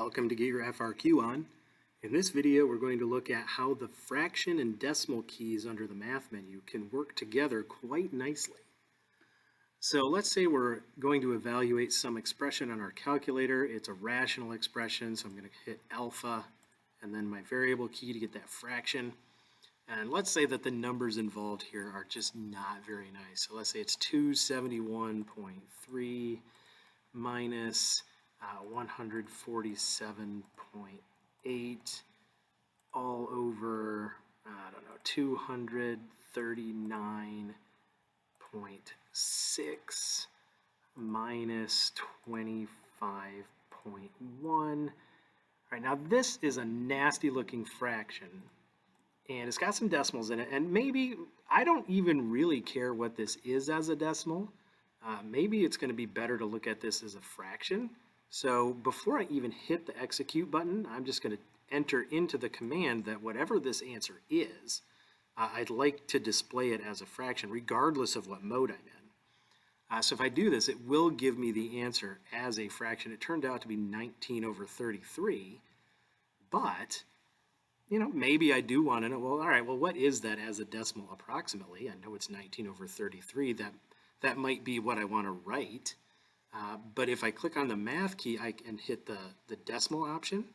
Welcome to Get Your FRQ On. In this video, we're going to look at how the fraction and decimal keys under the math menu can work together quite nicely. So let's say we're going to evaluate some expression on our calculator. It's a rational expression, so I'm going to hit alpha and then my variable key to get that fraction. And let's say that the numbers involved here are just not very nice. So let's say it's 271.3 minus 147.8 all over, I don't know, 239.6 minus 25.1. All right, now this is a nasty looking fraction and it's got some decimals in it, and maybe I don't even really care what this is as a decimal. Maybe it's going to be better to look at this as a fraction. So before I even hit the execute button, I'm just going to enter into the command that whatever this answer is, I'd like to display it as a fraction regardless of what mode I'm in. So if I do this, it will give me the answer as a fraction. It turned out to be 19 over 33, but you know, maybe I do want to know, well, all right, well, what is that as a decimal approximately? I know it's 19 over 33. That might be what I want to write. But if I click on the math key, I can hit the decimal option.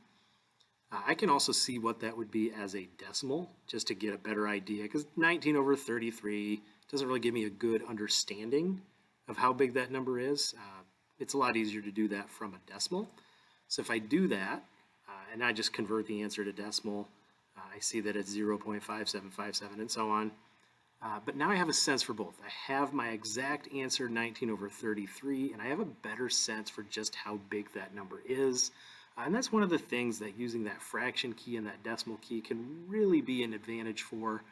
I can also see what that would be as a decimal, just to get a better idea, because 19 over 33 doesn't really give me a good understanding of how big that number is. It's a lot easier to do that from a decimal. So if I do that, and I just convert the answer to decimal, I see that it's 0.5757 and so on. But now I have a sense for both. I have my exact answer, 19 over 33, and I have a better sense for just how big that number is. And that's one of the things that using that fraction key and that decimal key can really be an advantage for.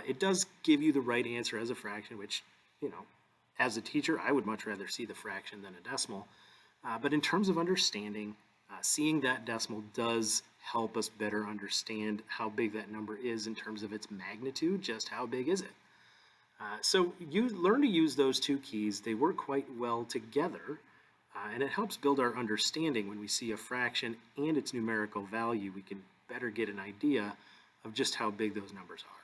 It does give you the right answer as a fraction, which, you know, as a teacher, I would much rather see the fraction than a decimal. But in terms of understanding, seeing that decimal does help us better understand how big that number is in terms of its magnitude. Just how big is it? So you learn to use those two keys. They work quite well together, and it helps build our understanding. When we see a fraction and its numerical value, we can better get an idea of just how big those numbers are.